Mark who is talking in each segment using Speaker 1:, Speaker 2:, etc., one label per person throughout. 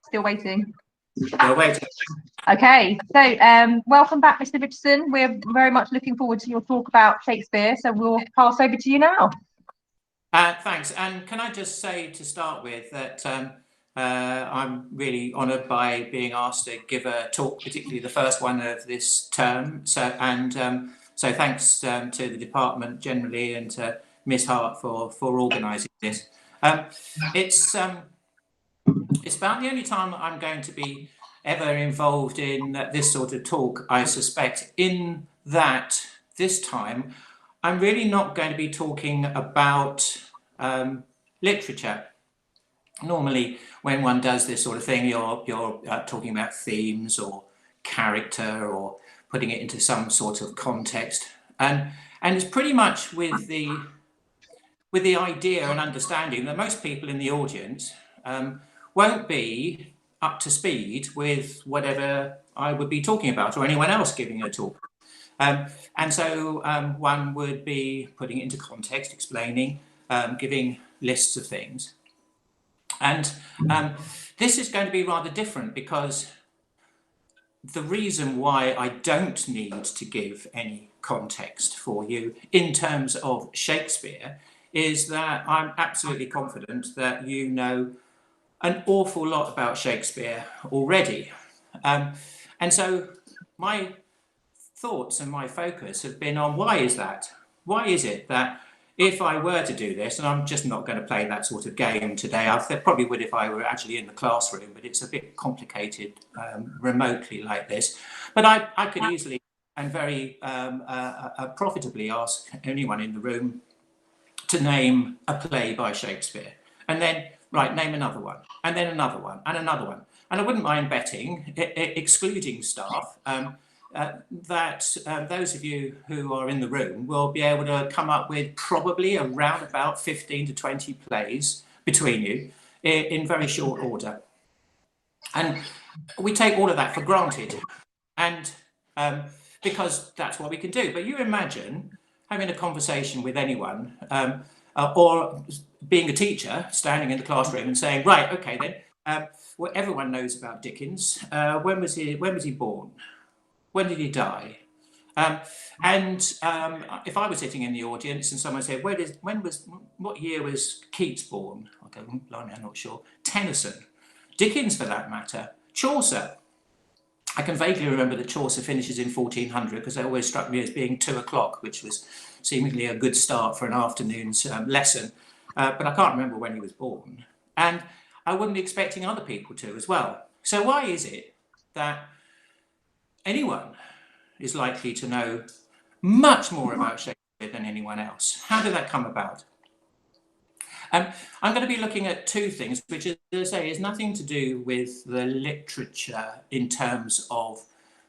Speaker 1: Still waiting.
Speaker 2: Still waiting.
Speaker 1: Okay, so welcome back, Mr. Richardson. We're very much looking forward to your talk about Shakespeare, so we'll pass over to you now.
Speaker 2: Thanks. And can I just say to start with that I'm really honoured by being asked to give a talk, particularly the first one of this term. So thanks to the department generally and to Miss Hart for organising this. It's about the only time I'm going to be ever involved in this sort of talk, I suspect, in that this time I'm really not going to be talking about literature. Normally, when one does this sort of thing, you're talking about themes or character or putting it into some sort of context, and it's pretty much with the idea and understanding that most people in the audience won't be up to speed with whatever I would be talking about or anyone else giving a talk. And so one would be putting it into context, explaining, giving lists of things. And this is going to be rather different because the reason why I don't need to give any context for you in terms of Shakespeare is that I'm absolutely confident that you know an awful lot about Shakespeare already. And so my thoughts and my focus have been on why is that? Why is it that if I were to do this, and I'm just not going to play that sort of game today, I probably would if I were actually in the classroom, but it's a bit complicated remotely like this. But I could easily and very profitably ask anyone in the room to name a play by Shakespeare, and then, right, name another one, and then another one, and another one. And I wouldn't mind betting, excluding staff, that those of you who are in the room will be able to come up with probably around about 15 to 20 plays between you in very short order. And we take all of that for granted, and because that's what we can do. But you imagine having a conversation with anyone or being a teacher standing in the classroom and saying, right, okay then, well, everyone knows about Dickens. When was he born? When did he die? If I was sitting in the audience and someone said, what year was Keats born? I go, blimey, I'm not sure. Tennyson, Dickens for that matter, Chaucer. I can vaguely remember that Chaucer finishes in 1400 because it always struck me as being 2 o'clock, which was seemingly a good start for an afternoon's lesson. But I can't remember when he was born. And I wouldn't be expecting other people to as well. So why is it that anyone is likely to know much more about Shakespeare than anyone else? How did that come about? I'm going to be looking at two things, which, as I say, is nothing to do with the literature in terms of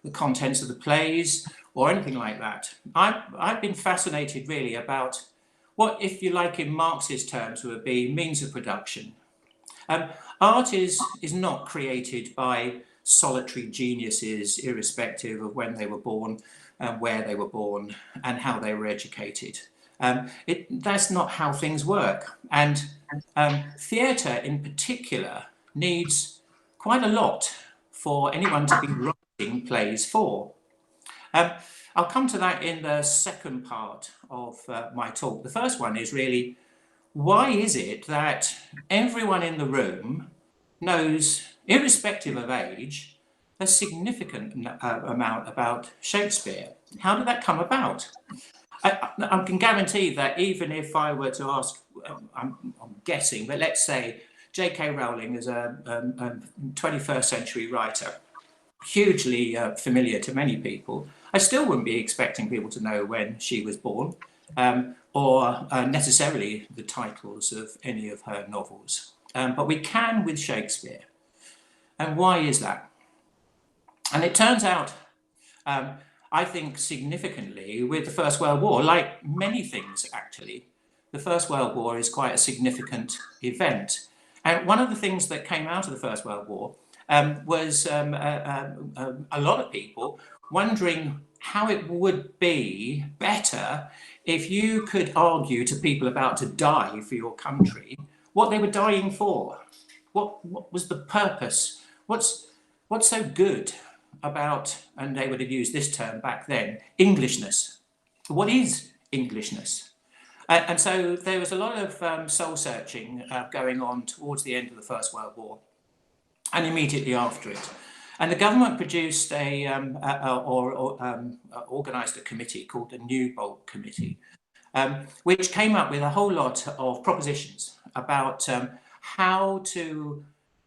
Speaker 2: the contents of the plays or anything like that. I've been fascinated really about what, if you like, in Marxist terms, would be means of production. Art is not created by solitary geniuses, irrespective of when they were born, where they were born, and how they were educated. That's not how things work. And theatre in particular needs quite a lot for anyone to be writing plays for. I'll come to that in the second part of my talk. The first one is really, why is it that everyone in the room knows, irrespective of age, a significant amount about Shakespeare? How did that come about? I can guarantee that even if I were to ask, I'm guessing, but let's say J.K. Rowling is a 21st century writer, hugely familiar to many people, I still wouldn't be expecting people to know when she was born or necessarily the titles of any of her novels. But we can with Shakespeare. And why is that? And it turns out, I think significantly with the First World War, like many things actually, the First World War is quite a significant event. And one of the things that came out of the First World War was a lot of people wondering how it would be better if you could argue to people about to die for your country what they were dying for. What was the purpose what's so good about, and they would have used this term back then, Englishness. What is Englishness? And so there was a lot of soul searching going on towards the end of the First World War and immediately after it. And the government produced organised a committee called the Newbold Committee, which came up with a whole lot of propositions about how to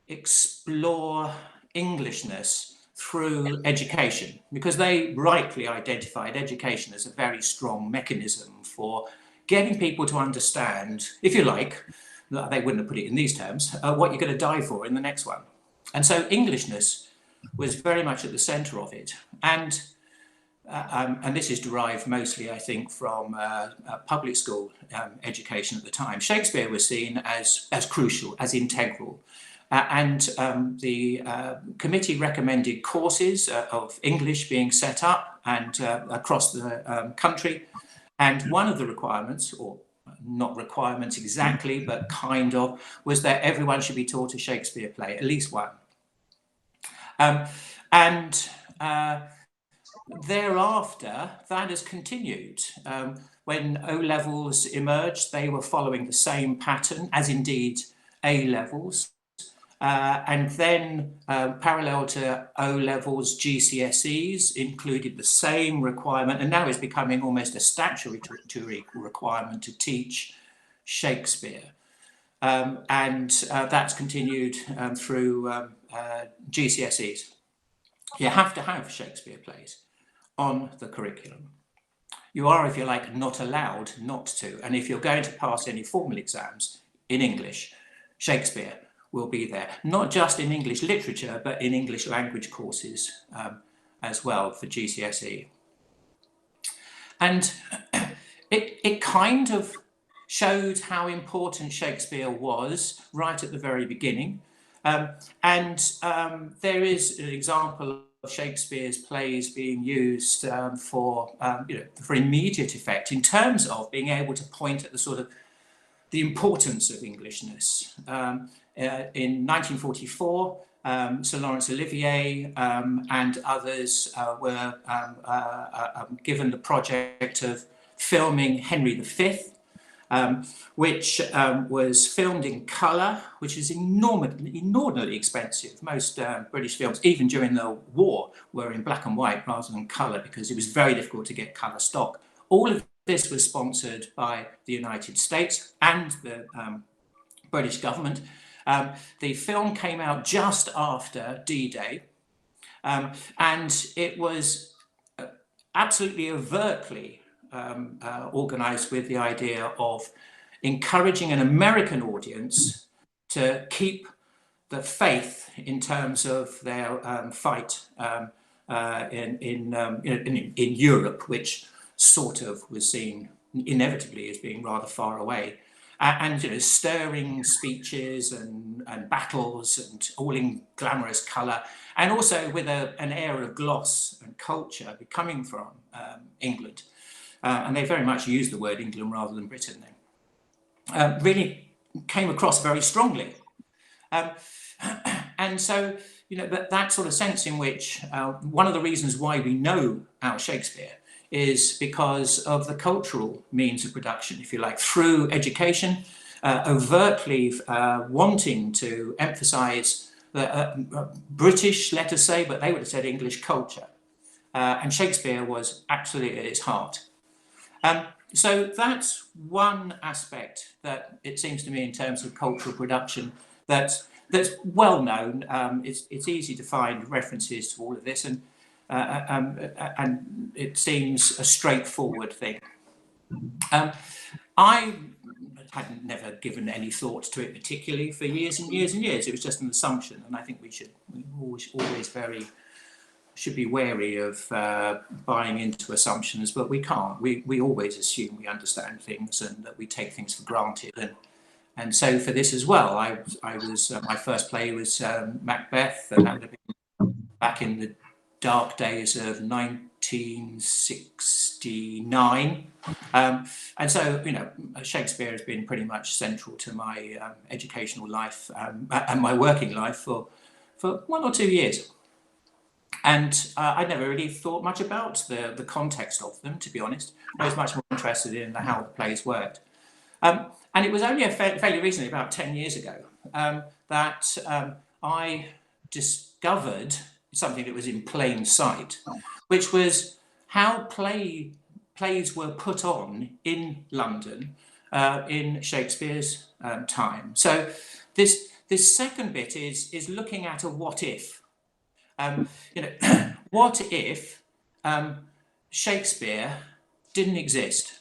Speaker 2: explore Englishness through education, because they rightly identified education as a very strong mechanism for getting people to understand, if you like, they wouldn't have put it in these terms, what you're going to die for in the next one. And so Englishness was very much at the centre of it. And this is derived mostly, I think, from public school education at the time. Shakespeare was seen as crucial, as integral. The committee recommended courses of English being set up and across the country. And one of the requirements, or not requirements exactly, but kind of, was that everyone should be taught a Shakespeare play, at least one. Thereafter, that has continued. When O-levels emerged, they were following the same pattern as indeed A-levels. And then parallel to O-levels, GCSEs included the same requirement, and now it's becoming almost a statutory requirement to teach Shakespeare. That's continued through GCSEs. You have to have Shakespeare plays on the curriculum. You are, if you like, not allowed not to. And if you're going to pass any formal exams in English, Shakespeare will be there, not just in English literature, but in English language courses as well for GCSE. And it kind of showed how important Shakespeare was right at the very beginning. There is an example of Shakespeare's plays being used for immediate effect in terms of being able to point at the importance of Englishness. In 1944, Sir Laurence Olivier and others were given the project of filming Henry V, which was filmed in colour, which is inordinately expensive. Most British films, even during the war, were in black and white rather than colour because it was very difficult to get colour stock. All of this was sponsored by the United States and the British government. The film came out just after D-Day, and it was absolutely overtly organised with the idea of encouraging an American audience to keep the faith in terms of their fight in Europe, which sort of was seen inevitably as being rather far away. And stirring speeches and battles and all in glamorous colour, and also with an air of gloss and culture coming from England. And they very much used the word England rather than Britain then. Really came across very strongly. And so, that sort of sense in which one of the reasons why we know our Shakespeare is because of the cultural means of production, if you like, through education, overtly wanting to emphasise the British, let us say, but they would have said English culture. And Shakespeare was absolutely at its heart. So that's one aspect that it seems to me in terms of cultural production that's well known. It's easy to find references to all of this, and it seems a straightforward thing. I hadn't never given any thought to it particularly for years and years and years. It was just an assumption, and I think we should be wary of buying into assumptions, but we can't. We always assume we understand things and that we take things for granted. And so for this as well, I was my first play was Macbeth, and that would have been back in the dark days of 1969. And so, Shakespeare has been pretty much central to my educational life and my working life for for 1 or 2 years. And I never really thought much about the context of them, to be honest. I was much more interested in how the plays worked. And it was only fairly recently, about 10 years ago, that I discovered something that was in plain sight, which was how plays were put on in London in Shakespeare's time. So this second bit is looking at a what if. What if Shakespeare didn't exist?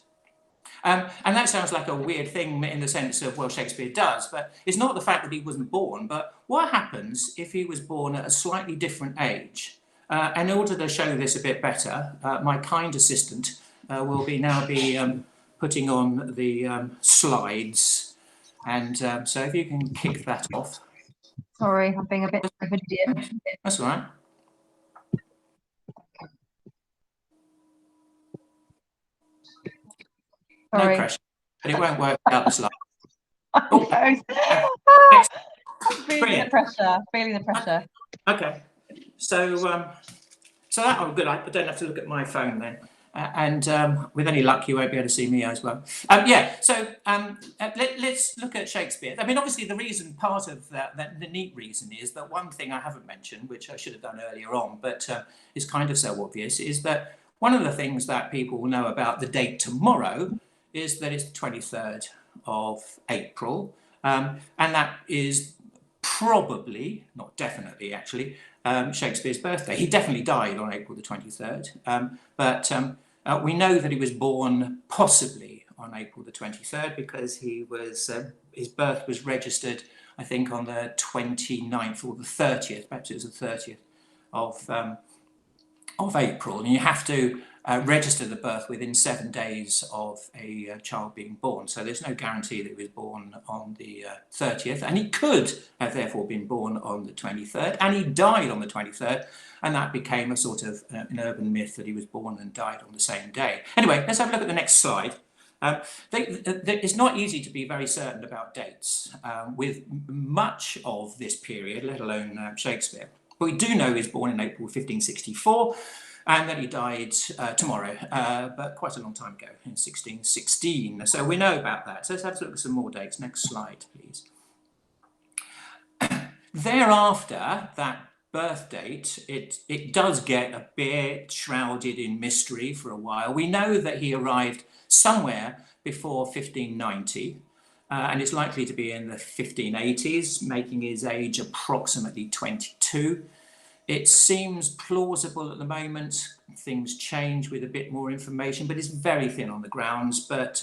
Speaker 2: And that sounds like a weird thing in the sense of, well, Shakespeare does, but it's not the fact that he wasn't born, but what happens if he was born at a slightly different age? In order to show this a bit better, my kind assistant will now be putting on the slides. And so if you can kick that off.
Speaker 1: Sorry, I'm being a bit of an idiot.
Speaker 2: That's all right.
Speaker 1: Sorry.
Speaker 2: No pressure, but it won't work without the slide.
Speaker 1: Feeling the pressure. Feeling the pressure.
Speaker 2: Okay, so that, oh good, I don't have to look at my phone then, and with any luck you won't be able to see me as well. So let's look at Shakespeare. I mean, obviously the reason, part of that, the neat reason is that one thing I haven't mentioned, which I should have done earlier on, but is kind of so obvious, is that one of the things that people will know about the date tomorrow is that it's the 23rd of April, and that is probably, not definitely actually, Shakespeare's birthday. He definitely died on April the 23rd, but we know that he was born possibly on April the 23rd because he was his birth was registered, I think, on the 29th or the 30th, perhaps it was the 30th of April, and you have to register the birth within 7 days of a child being born. So there's no guarantee that he was born on the 30th, and he could have therefore been born on the 23rd, and he died on the 23rd, and that became a sort of an urban myth that he was born and died on the same day. Anyway, let's have a look at the next slide. It's not easy to be very certain about dates with much of this period, let alone Shakespeare. But we do know he was born in April 1564, and that he died tomorrow, but quite a long time ago, in 1616. So we know about that. So let's have a look at some more dates. Next slide, please. Thereafter, that birth date, it does get a bit shrouded in mystery for a while. We know that he arrived somewhere before 1590, and it's likely to be in the 1580s, making his age approximately 22. It seems plausible at the moment. Things change with a bit more information, but it's very thin on the grounds. But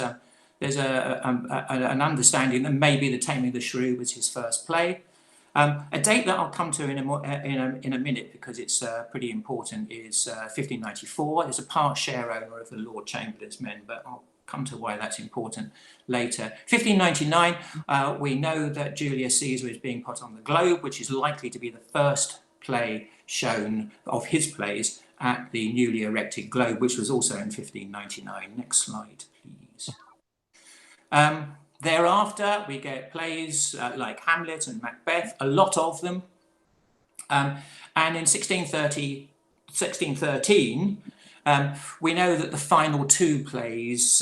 Speaker 2: there's an understanding that maybe The Taming of the Shrew was his first play. A date that I'll come to in a minute because it's pretty important is 1594. There's a part share owner of the Lord Chamberlain's men, but I'll come to why that's important later. 1599, we know that Julius Caesar is being put on the Globe, which is likely to be the first play shown of his plays at the newly erected Globe, which was also in 1599. Next slide, please. Thereafter, we get plays like Hamlet and Macbeth, a lot of them. And in 1613, we know that the final two plays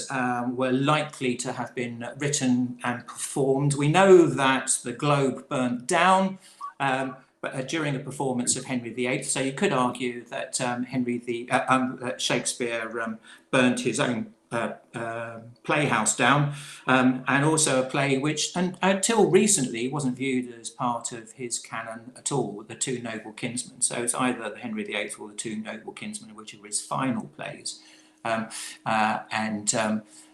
Speaker 2: were likely to have been written and performed. We know that the Globe burnt down, during a performance of Henry VIII, so you could argue that Shakespeare burnt his own playhouse down, and also a play which, until recently, wasn't viewed as part of his canon at all, The Two Noble Kinsmen. So it's either the Henry VIII or The Two Noble Kinsmen, which are his final plays.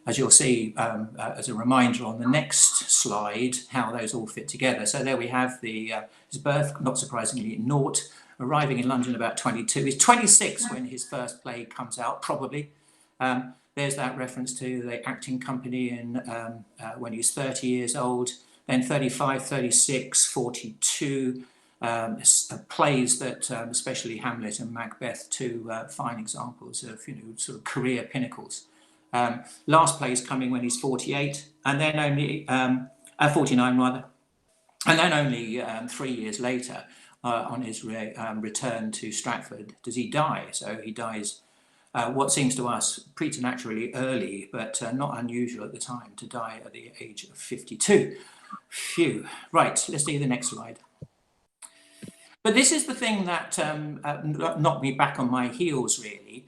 Speaker 2: As you'll see, as a reminder on the next slide, how those all fit together. So there we have his birth, not surprisingly, at naught, arriving in London about 22. He's 26 when his first play comes out, probably. There's that reference to the acting company when he's 30 years old, then 35, 36, 42. Plays that, especially Hamlet and Macbeth, two fine examples of sort of career pinnacles. Last plays coming when he's 48, and then only 49 rather, and then only 3 years later, on his return to Stratford does he die. So he dies what seems to us preternaturally early, but not unusual at the time to die at the age of 52. Phew. Right, let's see the next slide. But this is the thing that knocked me back on my heels, really,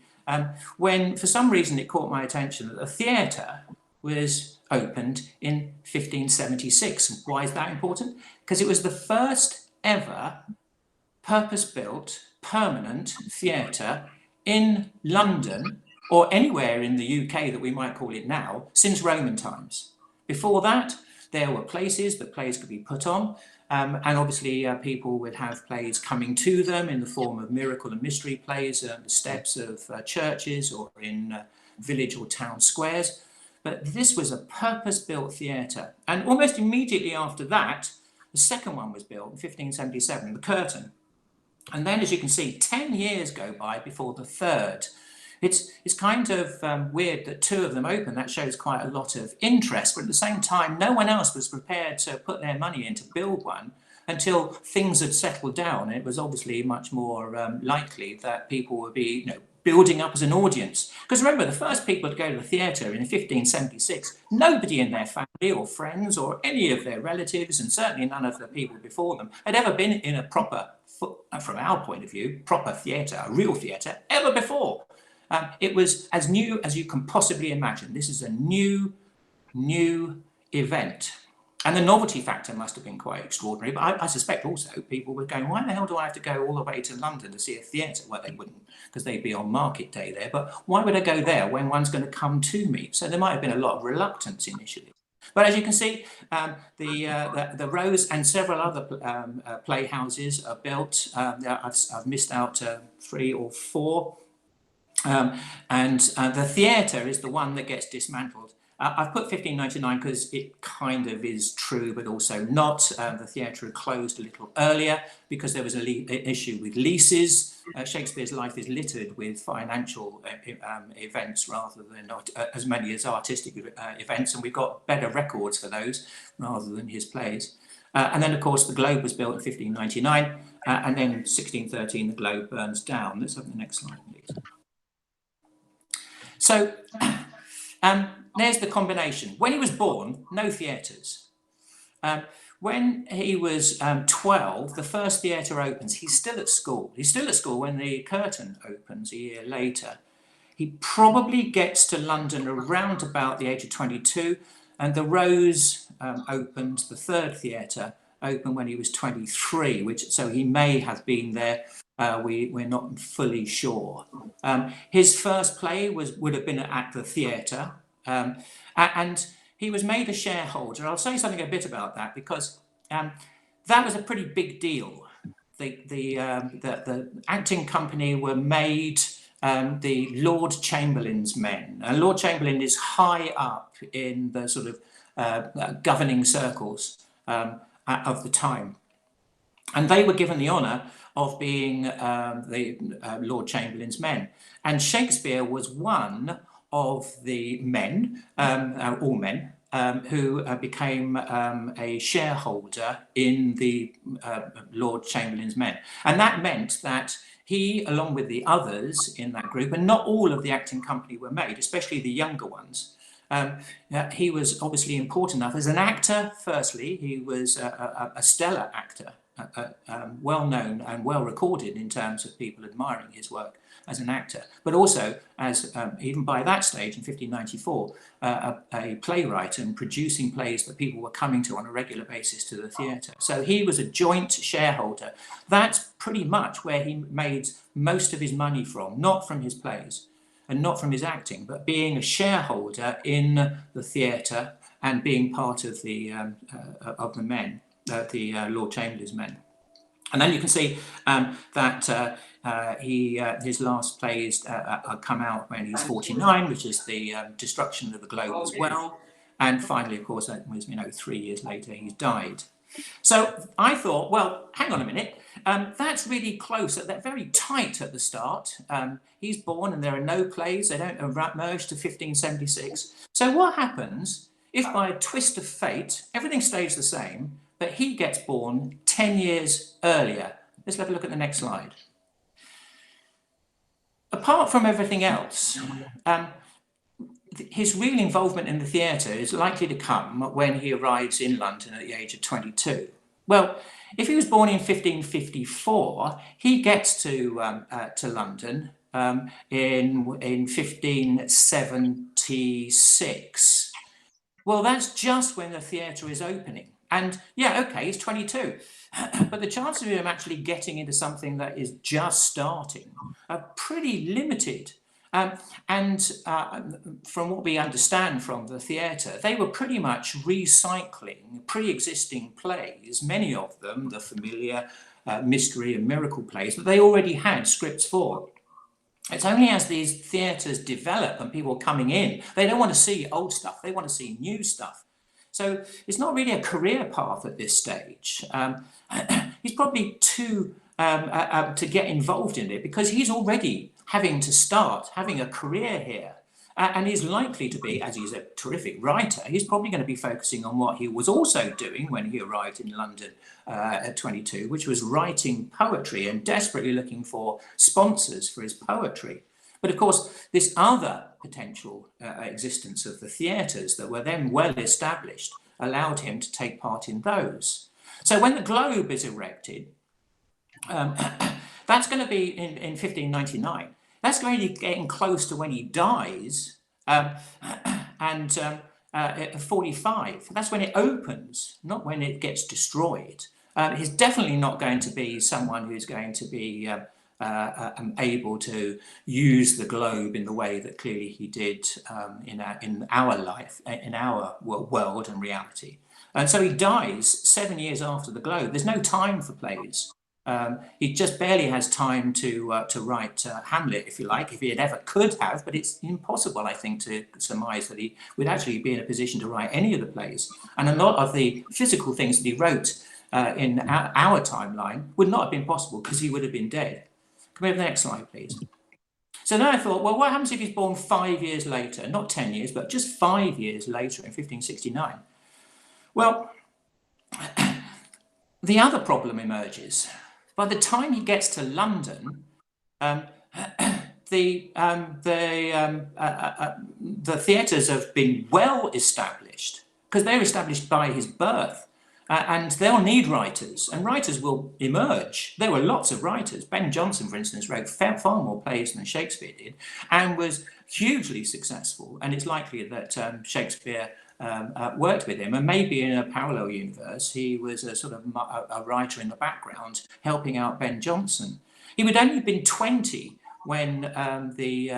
Speaker 2: when for some reason it caught my attention that the theatre was opened in 1576. Why is that important? Because it was the first ever purpose-built permanent theatre in London, or anywhere in the UK that we might call it now, since Roman times. Before that, there were places that plays could be put on, and obviously people would have plays coming to them in the form of miracle and mystery plays on the steps of churches or in village or town squares. But this was a purpose-built theatre. And almost immediately after that, the second one was built in 1577, the Curtain. And then, as you can see, 10 years go by before the third. It's kind of weird that two of them open. That shows quite a lot of interest, but at the same time, no one else was prepared to put their money in to build one until things had settled down. And it was obviously much more likely that people would be, building up as an audience. Because remember, the first people to go to the theatre in 1576, nobody in their family or friends or any of their relatives, and certainly none of the people before them, had ever been in a proper, from our point of view, proper theatre, a real theatre, ever before. It was as new as you can possibly imagine. This is a new event. And the novelty factor must have been quite extraordinary. But I suspect also people were going, why the hell do I have to go all the way to London to see a theatre? Well, they wouldn't, because they'd be on market day there. But why would I go there when one's going to come to me? So there might have been a lot of reluctance initially. But as you can see, the Rose and several other playhouses are built. I've missed out 3 or 4. And the theatre is the one that gets dismantled. I've put 1599 because it kind of is true, but also not. The theatre had closed a little earlier because there was an issue with leases. Shakespeare's life is littered with financial events rather than as many as artistic events, and we've got better records for those rather than his plays. And then, of course, the Globe was built in 1599, and then 1613 the Globe burns down. Let's have the next slide, please. So there's the combination. When he was born, no theatres. When he was 12, the first theatre opens. He's still at school. He's still at school when the Curtain opens a year later. He probably gets to London around about the age of 22, and the Rose opened, the third theatre, opened when he was 23, so he may have been there. We're not fully sure. His first play would have been at the theatre, and he was made a shareholder. I'll say something a bit about that because that was a pretty big deal. The acting company were made the Lord Chamberlain's men. Lord Chamberlain is high up in the sort of governing circles of the time. And they were given the honour of being the Lord Chamberlain's men. And Shakespeare was one of the men, all men, who became a shareholder in the Lord Chamberlain's men. And that meant that he, along with the others in that group, and not all of the acting company were made, especially the younger ones, he was obviously important enough. As an actor, firstly, he was a stellar actor. Well known and well recorded in terms of people admiring his work as an actor, but also as even by that stage in 1594 a playwright and producing plays that people were coming to on a regular basis to the theatre. So he was a joint shareholder. That's pretty much where he made most of his money from, not from his plays and not from his acting, but being a shareholder in the theatre and being part of the men. The Lord Chamberlain's men. And then you can see that his last plays come out when he's 49, which is the destruction of the Globe as well. And finally, of course, that was 3 years later he died. So I thought, well, hang on a minute, that's really close, that very tight at the start. He's born and there are no plays, they don't merge to 1576. So what happens if by a twist of fate, everything stays the same, but he gets born 10 years earlier? Let's have a look at the next slide. Apart from everything else, his real involvement in the theatre is likely to come when he arrives in London at the age of 22. Well, if he was born in 1554, he gets to London in 1576. Well, that's just when the theatre is opening. And yeah, okay, he's 22. But the chances of him actually getting into something that is just starting are pretty limited. From what we understand from the theatre, they were pretty much recycling pre-existing plays, many of them, the familiar mystery and miracle plays, that they already had scripts for. It's only as these theatres develop and people are coming in, they don't want to see old stuff, they want to see new stuff. So it's not really a career path at this stage. He's probably too to get involved in it because he's already having to start having a career here. And he's likely to be, as he's a terrific writer, he's probably going to be focusing on what he was also doing when he arrived in London at 22, which was writing poetry and desperately looking for sponsors for his poetry. But of course, this other potential existence of the theatres that were then well established allowed him to take part in those. So when the Globe is erected, that's going to be in 1599. That's going to be getting close to when he dies, at 45. That's when it opens, not when it gets destroyed. He's definitely not going to be someone who's going to be able to use the Globe in the way that clearly he did in our life, in our world and reality. And so he dies 7 years after the Globe. There's no time for plays. He just barely has time to write Hamlet, if you like, if he had ever could have, but it's impossible, I think, to surmise that he would actually be in a position to write any of the plays. And a lot of the physical things that he wrote in our timeline would not have been possible because he would have been dead. Can we have the next slide, please? So then I thought, well, what happens if he's born 5 years later, not 10 years, but just 5 years later in 1569? Well, the other problem emerges. By the time he gets to London, the theatres have been well established because they're established by his birth. And they'll need writers, and writers will emerge. There were lots of writers. Ben Jonson, for instance, wrote far more plays than Shakespeare did and was hugely successful. And it's likely that Shakespeare worked with him, and maybe in a parallel universe, he was a sort of a writer in the background helping out Ben Jonson. He would only have been 20 when the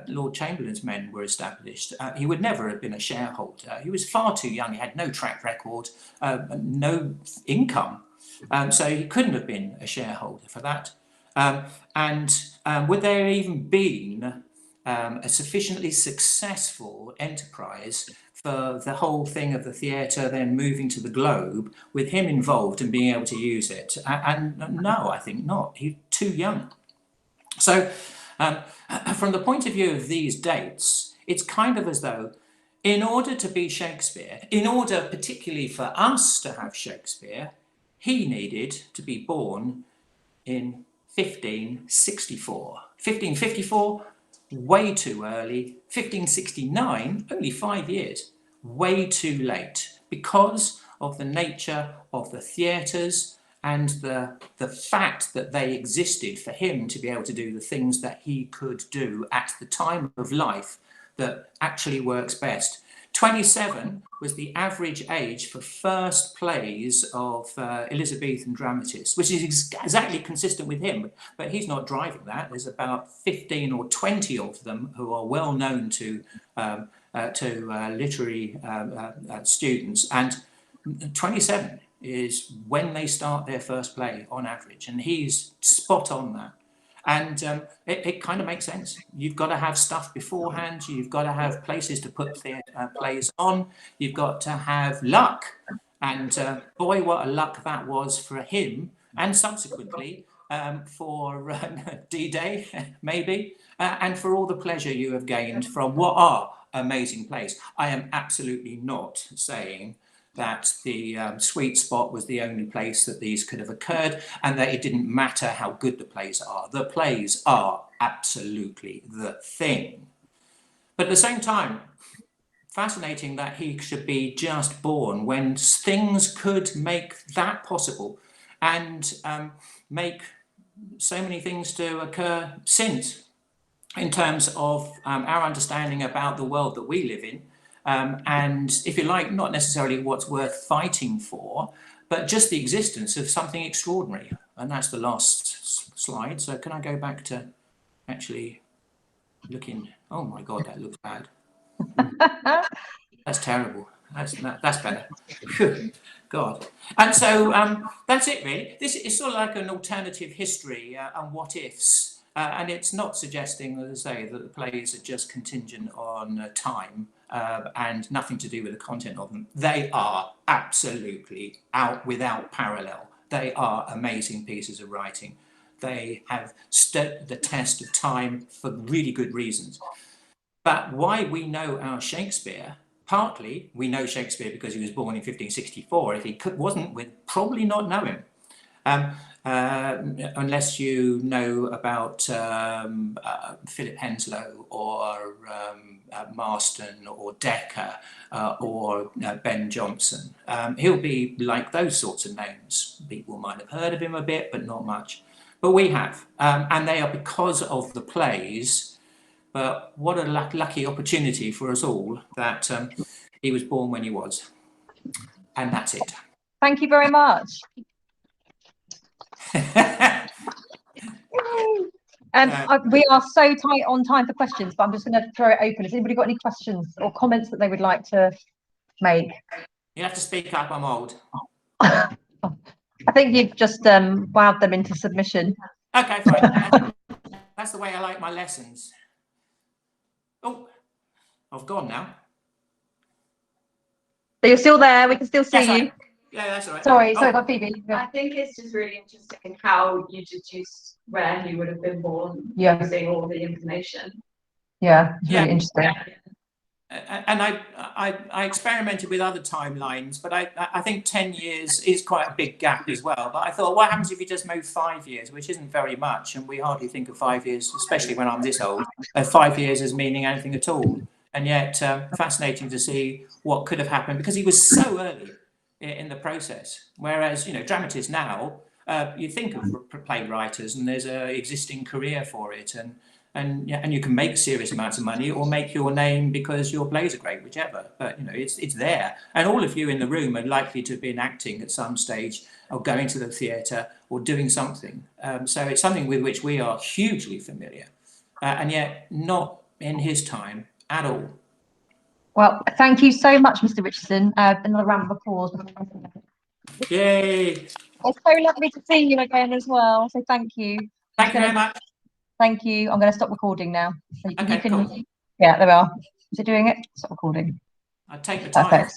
Speaker 2: Lord Chamberlain's men were established. He would never have been a shareholder. He was far too young. He had no track record, no income. So he couldn't have been a shareholder for that. Would there even been a sufficiently successful enterprise for the whole thing of the theatre then moving to the Globe with him involved and being able to use it? And no, I think not. He's too young. So from the point of view of these dates, it's kind of as though in order to be Shakespeare, in order particularly for us to have Shakespeare, he needed to be born in 1564. 1554, way too early. 1569, only 5 years, way too late because of the nature of the theatres and the fact that they existed for him to be able to do the things that he could do at the time of life that actually works best. 27 was the average age for first plays of Elizabethan dramatists, which is exactly consistent with him, but he's not driving that. There's about 15 or 20 of them who are well known to literary students, and 27 is when they start their first play on average, and he's spot on that. And it kind of makes sense. You've got to have stuff beforehand. You've got to have places to put plays on. You've got to have luck. And boy, what a luck that was for him. And subsequently for D-Day, maybe. And for all the pleasure you have gained from what are amazing plays. I am absolutely not saying that the sweet spot was the only place that these could have occurred, and that it didn't matter how good the plays are. The plays are absolutely the thing. But at the same time, fascinating that he should be just born when things could make that possible, and make so many things to occur since, in terms of our understanding about the world that we live in. And if you like, not necessarily what's worth fighting for, but just the existence of something extraordinary. And that's the last slide. So can I go back to actually looking? Oh my God, that looks bad. That's terrible. That's better. Phew, God. And so that's it, really. This is sort of like an alternative history and what ifs. And it's not suggesting, as I say, that the plays are just contingent on time and nothing to do with the content of them. They are absolutely without parallel. They are amazing pieces of writing. They have stood the test of time for really good reasons. But why we know our Shakespeare, partly we know Shakespeare because he was born in 1564. If he wasn't, we'd probably not know him. Unless you know about Philip Henslowe or Marston or Dekker or Ben Jonson. He'll be like those sorts of names. People might have heard of him a bit, but not much. But we have, and they are because of the plays. But what a lucky opportunity for us all that he was born when he was. And that's it.
Speaker 1: Thank you very much. We are so tight on time for questions, but I'm just going to throw it open. Has anybody got any questions or comments that they would like to make?
Speaker 2: You have to speak up, I'm old.
Speaker 1: I think you've just wowed them into submission.
Speaker 2: Okay, fine. That's the way I like my lessons. Oh, I've gone now.
Speaker 1: So you're still there, we can still see you.
Speaker 2: Yeah, that's all right.
Speaker 1: Sorry, Phoebe.
Speaker 3: I think it's just really interesting how you deduce where he would have been born using all the information.
Speaker 1: Yeah, it's really interesting.
Speaker 2: And I experimented with other timelines, but I think 10 years is quite a big gap as well. But I thought, what happens if you just move 5 years, which isn't very much, and we hardly think of 5 years, especially when I'm this old, 5 years as meaning anything at all. And yet, fascinating to see what could have happened, because he was so early in the process. Whereas, you know, dramatists now, you think of playwriters, and there's an existing career for it, and you can make serious amounts of money or make your name because your plays are great, whichever. But you know, it's there, and all of you in the room are likely to have been acting at some stage, or going to the theatre, or doing something. So it's something with which we are hugely familiar, and yet not in his time at all.
Speaker 1: Well, thank you so much, Mr. Richardson. Another round of applause.
Speaker 2: Yay!
Speaker 1: It's so lovely to see you again as well. So thank you.
Speaker 2: Thank you very much.
Speaker 1: Thank you. I'm going to stop recording now. So you can,
Speaker 2: Okay, cool.
Speaker 1: Yeah, there we are. Is it doing it? Stop recording.
Speaker 2: I take the time.